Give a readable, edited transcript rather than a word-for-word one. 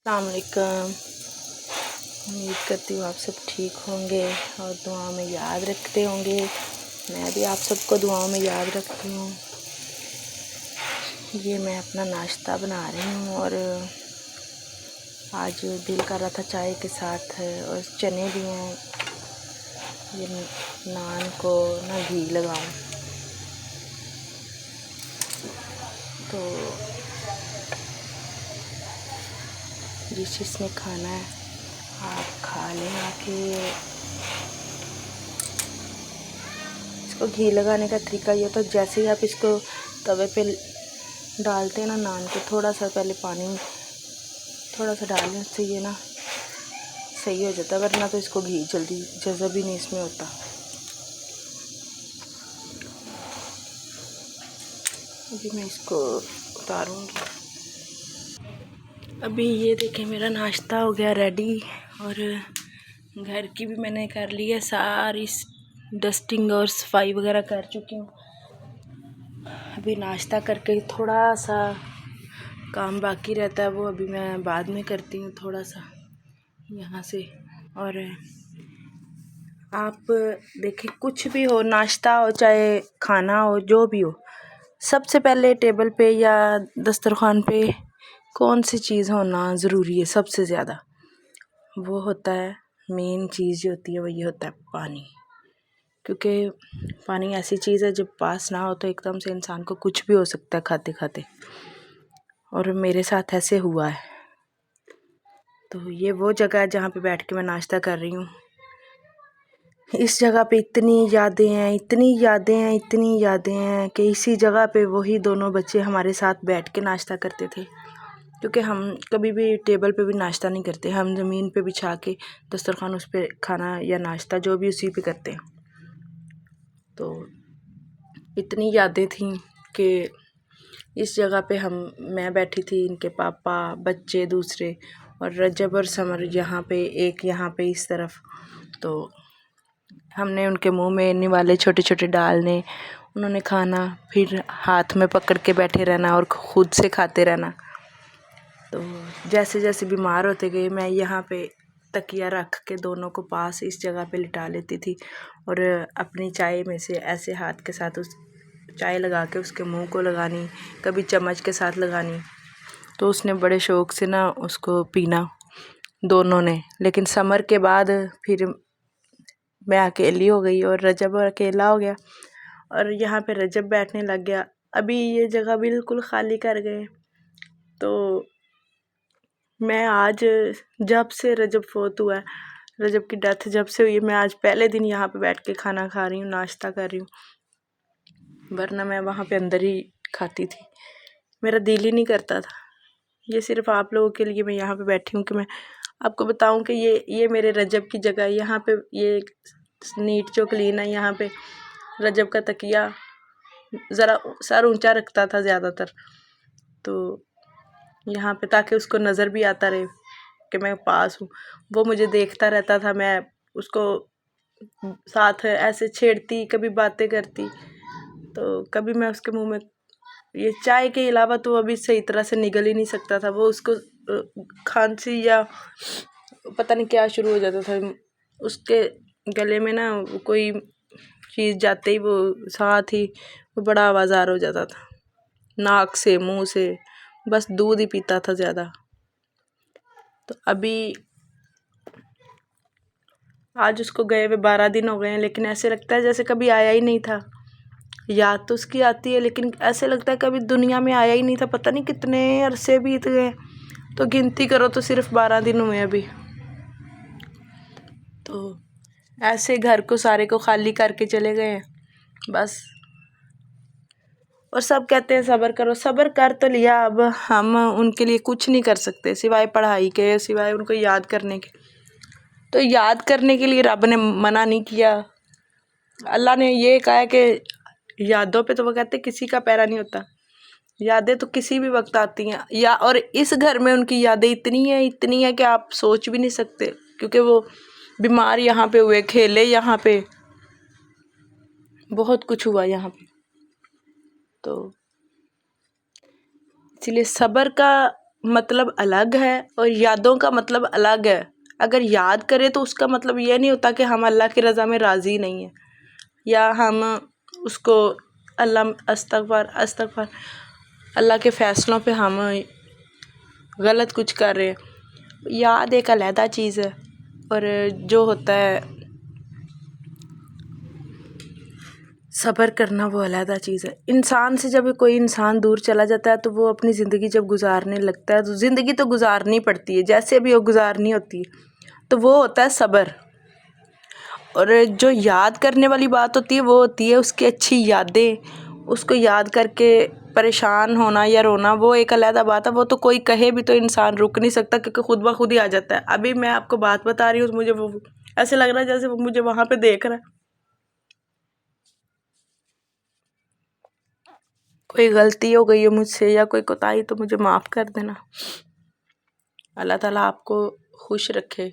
अस्सलाम वालेकुम। उम्मीद करती हूँ आप सब ठीक होंगे और दुआओं में याद रखते होंगे। मैं भी आप सबको दुआओं में याद रखती हूँ। ये मैं अपना नाश्ता बना रही हूँ और आज दिल कर रहा था चाय के साथ और चने भी हैं। ये नान को ना घी लगाऊं तो जिस जिसने खाना है आप खा लें आके। इसको घी लगाने का तरीका ये तो जैसे ही आप इसको तवे पे डालते हैं ना नान को, थोड़ा सा पहले पानी थोड़ा सा डाल लें, उससे ये ना सही हो जाता है, वरना तो इसको घी जल्दी जज़ब ही नहीं इसमें होता। अभी मैं इसको उतारूँगी। अभी ये देखें मेरा नाश्ता हो गया रेडी और घर की भी मैंने कर ली है सारी डस्टिंग और सफाई वगैरह कर चुकी हूँ। अभी नाश्ता करके थोड़ा सा काम बाकी रहता है, वो अभी मैं बाद में करती हूँ थोड़ा सा यहाँ से। और आप देखें कुछ भी हो, नाश्ता हो चाहे खाना हो, जो भी हो, सबसे पहले टेबल पे या दस्तरखान पे कौन सी चीज़ होना ज़रूरी है सबसे ज़्यादा? वो होता है मेन चीज़ जो होती है वो ये होता है पानी। क्योंकि पानी ऐसी चीज़ है जब पास ना हो तो एकदम से इंसान को कुछ भी हो सकता है खाते खाते, और मेरे साथ ऐसे हुआ है। तो ये वो जगह है जहाँ पे बैठ के मैं नाश्ता कर रही हूँ। इस जगह पे इतनी यादें हैं, इतनी यादें हैं, इतनी यादें हैं कि इसी जगह पे वही दोनों बच्चे हमारे साथ बैठ के नाश्ता करते थे। क्योंकि हम कभी भी टेबल पे भी नाश्ता नहीं करते, हम ज़मीन पे बिछा के दस्तरखान उस पे खाना या नाश्ता जो भी उसी पे करते हैं। तो इतनी यादें थीं कि इस जगह पे मैं बैठी थी, इनके पापा, बच्चे दूसरे, और रजब और समर यहाँ पे, एक यहाँ पे इस तरफ। तो हमने उनके मुंह में निवाले छोटे छोटे डालने, उन्होंने खाना, फिर हाथ में पकड़ के बैठे रहना और खुद से खाते रहना। तो जैसे जैसे बीमार होते गए मैं यहाँ पे तकिया रख के दोनों को पास इस जगह पे लिटा लेती थी और अपनी चाय में से ऐसे हाथ के साथ उस चाय लगा के उसके मुंह को लगानी, कभी चम्मच के साथ लगानी। तो उसने बड़े शौक़ से ना उसको पीना दोनों ने। लेकिन समर के बाद फिर मैं अकेली हो गई और रजब अकेला हो गया और यहाँ पे रजब बैठने लग गया। अभी ये जगह बिल्कुल खाली कर गए। तो मैं आज जब से रजब फोत हुआ है, रजब की डेथ जब से हुई है, मैं आज पहले दिन यहाँ पे बैठ के खाना खा रही हूँ, नाश्ता कर रही हूँ, वरना मैं वहाँ पे अंदर ही खाती थी। मेरा दिल ही नहीं करता था। ये सिर्फ आप लोगों के लिए मैं यहाँ पे बैठी हूँ कि मैं आपको बताऊँ कि ये मेरे रजब की जगह है। यहाँ पे ये नीट जो क्लीन है, यहाँ पे रजब का तकिया ज़रा सर ऊंचा रखता था ज़्यादातर, तो यहाँ पे ताकि उसको नज़र भी आता रहे कि मैं पास हूँ। वो मुझे देखता रहता था, मैं उसको साथ ऐसे छेड़ती, कभी बातें करती, तो कभी मैं उसके मुंह में ये चाय के अलावा तो अभी सही तरह से निगल ही नहीं सकता था। वो उसको खांसी या पता नहीं क्या शुरू हो जाता था, उसके गले में ना कोई चीज़ जाते ही वो साथ ही वो बड़ा आवाज़ार हो जाता था, नाक से मुंह से, बस दूध ही पीता था ज़्यादा। तो अभी आज उसको गए हुए 12 दिन हो गए हैं, लेकिन ऐसे लगता है जैसे कभी आया ही नहीं था। याद तो उसकी आती है लेकिन ऐसे लगता है कभी दुनिया में आया ही नहीं था। पता नहीं कितने अरसे बीत गए, तो गिनती करो तो सिर्फ 12 दिन हुए अभी। तो ऐसे घर को सारे को खाली करके चले गए हैं बस। और सब कहते हैं सब्र करो, सब्र कर तो लिया, अब हम उनके लिए कुछ नहीं कर सकते सिवाय पढ़ाई के, सिवाय उनको याद करने के। तो याद करने के लिए रब ने मना नहीं किया। अल्लाह ने ये कहा है कि यादों पे, तो वो कहते किसी का पैरा नहीं होता। यादें तो किसी भी वक्त आती हैं, या और इस घर में उनकी यादें इतनी है कि आप सोच भी नहीं सकते। क्योंकि वो बीमार यहाँ पे हुए, खेले यहाँ पे, बहुत कुछ हुआ यहाँ पे। तो इसीलिए सब्र का مطلب الگ ہے اور یادوں کا مطلب الگ ہے. اگر یاد کرے تو اس کا مطلب یہ نہیں ہوتا کہ ہم اللہ کی رضا میں راضی نہیں ہیں یا ہم اس کو استغفار اللہ کے فیصلوں پہ ہم غلط کچھ کر رہے ہیں. یاد ایک علیحدہ چیز ہے اور جو ہوتا ہے صبر کرنا وہ علیحدہ چیز ہے. انسان سے جب کوئی انسان دور چلا جاتا ہے تو وہ اپنی زندگی جب گزارنے لگتا ہے تو زندگی تو گزارنی پڑتی ہے جیسے بھی وہ گزارنی ہوتی ہے، تو وہ ہوتا ہے صبر. اور جو یاد کرنے والی بات ہوتی ہے وہ ہوتی ہے اس کی اچھی یادیں. اس کو یاد کر کے پریشان ہونا یا رونا وہ ایک علیحدہ بات ہے. وہ تو کوئی کہے بھی تو انسان رک نہیں سکتا کیونکہ خود بخود ہی آ جاتا ہے. ابھی میں آپ کو بات بتا رہی ہوں، مجھے وہ ایسے لگ رہا ہے جیسے وہ مجھے وہاں پہ دیکھ رہا ہے. کوئی غلطی ہو گئی ہے مجھ سے یا کوئی کوتاہی تو مجھے معاف کر دینا. اللہ تعالیٰ آپ کو خوش رکھے.